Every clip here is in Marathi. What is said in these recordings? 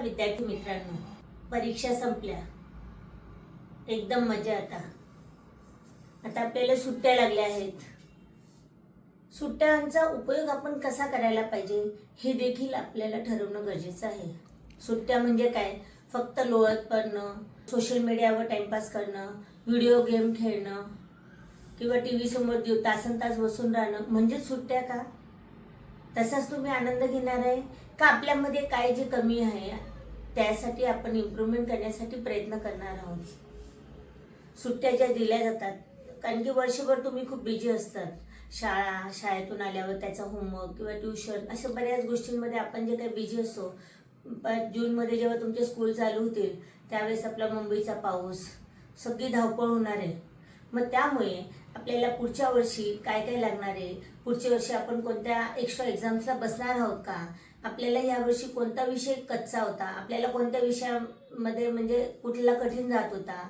विद्यार्थी मित्रांनो, परीक्षा संपल्या, एकदम मजा. आता आपल्याला सुट्ट्या लागल्या आहेत. सुट्ट्यांचा उपयोग आपण कसा करायला पाहिजे हे देखील आपल्याला ठरवणं गरजेचं आहे. सुट्ट्या म्हणजे काय? फक्त लोळत पडणं, सोशल मीडियावर टाइमपास करणं, व्हिडिओ गेम खेळणं किंवा टीव्ही समोर तासनतास बसून राहणं म्हणजेच सुट्ट्या का? तसाच तुम्ही आनंद घेणार आहे का? आपल्यामध्ये काय जे कमी आहे त्यासाठी आपण इम्प्रूव्हमेंट करण्यासाठी प्रयत्न करणार आहोत. सुट्ट्या ज्या दिल्या जातात, कारण की वर्षभर तुम्ही खूप बिझी असतात. शाळेतून आल्यावर त्याचा होमवर्क किंवा ट्युशन अशा बऱ्याच गोष्टींमध्ये आपण जे काही बिझी असतो. जूनमध्ये जेव्हा तुमचे स्कूल चालू होतील त्यावेळेस आपला मुंबईचा पाऊस, सगळी धावपळ होणार आहे. मग त्यामुळे आपल्याला पुढच्या वर्षी काय काय लागणार आहे, पुढच्या वर्षी आपण कोणत्या एक्स्ट्रा एक्झाम्सला बसणार आहोत का, आपल्याला यावर्षी कोणता विषय कच्चा होता, आपल्याला कोणत्या विषयामध्ये म्हणजे कुठला कठीण जात होता,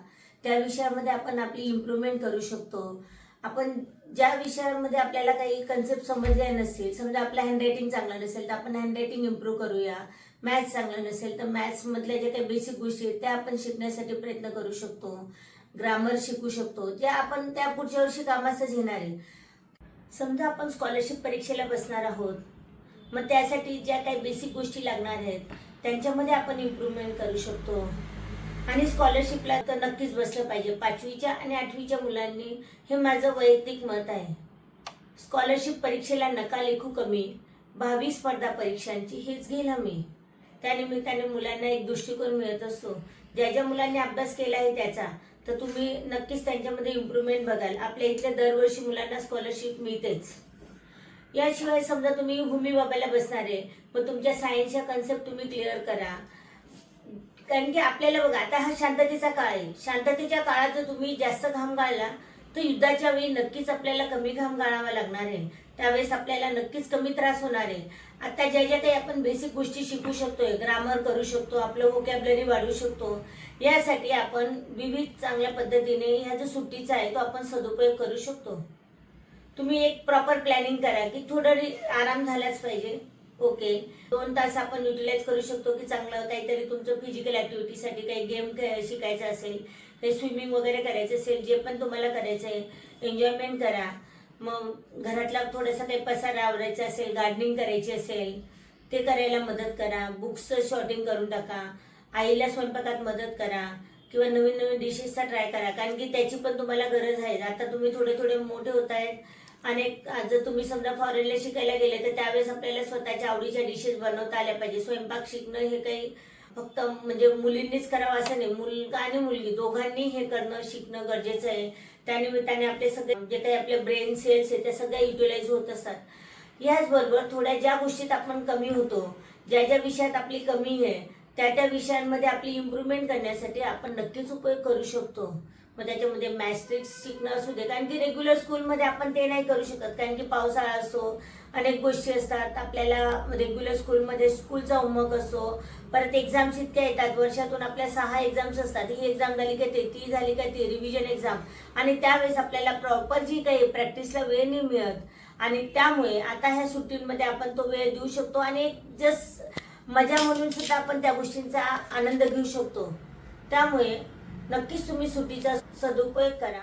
त्या विषयामध्ये आपण आपली इम्प्रूव्हमेंट करू शकतो. आपण ज्या विषयामध्ये आपल्याला काही कन्सेप्ट समजले नसेल, समजा आपलं हँडरायटिंग चांगलं नसेल तर आपण हँडरायटिंग इम्प्रूव्ह करूया. मॅथ्स चांगलं नसेल तर मॅथ्समधल्या ज्या काही बेसिक गोष्टी आहेत त्या आपण शिकण्यासाठी प्रयत्न करू शकतो. ग्रामर शिकू शकतो, जे आपण त्या पुढच्या वर्षी कामासच येणार आहे. समजा आपण स्कॉलरशिप परीक्षेला बसणार आहोत, मग त्यासाठी ज्या काही बेसिक गोष्टी लागणार आहेत त्यांच्यामध्ये आपण इम्प्रूव्हमेंट करू शकतो. आणि स्कॉलरशिपला तर नक्कीच बसलं पाहिजे 5वीच्या आणि 8वीच्या मुलांनी, हे माझं वैयक्तिक मत आहे. स्कॉलरशिप परीक्षेला नका लेखू कमी, 22 स्पर्धा परीक्षांची हेच घेईल आम्ही. त्यानिमित्ताने मुलांना एक दृष्टिकोन मिळत असतो. ज्या ज्या मुलांनी अभ्यास केला आहे त्याचा, तर तुम्ही नक्कीच त्यांच्यामध्ये इम्प्रूव्हमेंट बघाल. आपल्या इथल्या दरवर्षी मुलांना स्कॉलरशिप मिळतेच. याशिवाय समजा तुम्ही भूमी बाबाला बसणार आहे, मग तुमच्या सायन्सच्या कन्सेप्ट तुम्ही क्लिअर करा. कारण की आपल्याला बघा, आता हा शांततेचा काळ आहे. शांततेच्या काळात जर तुम्ही जास्त घाम गाळला तर युद्धाच्या वेळी नक्कीच आपल्याला कमी घाम गाळावा लागणार आहे. त्यावेळेस आपल्याला नक्कीच कमी त्रास होणार आहे. आता ज्या ज्या काही आपण बेसिक गोष्टी शिकू शकतोय, ग्रामर करू शकतो, आपलं व्होकॅब्युलरी वाढवू शकतो, यासाठी आपण विविध चांगल्या पद्धतीने ह्या जो सुट्टीचा आहे तो आपण सदुपयोग करू शकतो. तुम्ही एक प्रॉपर प्लॅनिंग करा की थोडं आराम झालाच पाहिजे. ओके, 2 तास आपण युटिलाइज करू शकतो की चांगलं काहीतरी तुमचं फिजिकल ऍक्टिव्हिटीसाठी काही गेम शिकायचं असेल, काही स्विमिंग वगैरे करायचं असेल, जे पण तुम्हाला करायचं आहे एन्जॉयमेंट करा. मग घरातला थोडासा काही पसारा आवरायचा असेल, गार्डनिंग करायची असेल ते करायला मदत करा. बुक्सचं शॉर्टिंग करून टाका. आईला स्वयंपाकात मदत करा किंवा नवीन नवीन डिशेसचा ट्राय करा, कारण की त्याची पण तुम्हाला गरज आहे. आता तुम्ही थोडे थोडे मोठे होत आहेत. अनेक जर तुम्ही समजा फॉरेनला शिकायला गेले तर त्यावेळेस आपल्याला स्वतःच्या आवडीच्या डिशेस बनवता आल्या पाहिजे. स्वयंपाक शिकणं हे काही फक्त म्हणजे मुलींनीच करावं असं नाही, मुलगा आणि मुलगी दोघांनी हे करणं शिकणं गरजेचं आहे. त्यानिमित्ताने आपले सगळे जे काही आपले ब्रेन सेल्स आहेत त्या सगळ्या युटिलाइज होत असतात. याचबरोबर थोड्या ज्या गोष्टीत आपण कमी होतो, ज्या ज्या विषयात आपली कमी आहे त्या विषयांमध्ये आपली इम्प्रूव्हमेंट करण्यासाठी आपण नक्कीच उपयोग करू शकतो. मग त्याच्यामध्ये मॅथ्स शिकणं असू दे, कारण की रेग्युलर स्कूलमध्ये आपण ते नाही करू शकत, कारण की पावसाळा असतो, अनेक गोष्टी असतात. आपल्याला रेग्युलर स्कूलमध्ये स्कूलचा होमवर्क असतो, परत एक्झाम्स इतक्या येतात. वर्षातून आपल्या 6 एक्झाम्स असतात. ही एक्झाम झाली काय ती झाली काय ती रिव्हिजन एक्झाम, आणि त्यावेळेस आपल्याला प्रॉपर जी काही प्रॅक्टिसला वेळ नाही मिळत. आणि त्यामुळे आता ह्या सुट्टींमध्ये आपण तो वेळ देऊ शकतो आणि जस्ट मजा म्हणून सुद्धा आपण त्या गोष्टींचा आनंद घेऊ शकतो. त्यामुळे नक्कीच तुम्ही सुट्टीचा सदुपयोग करा.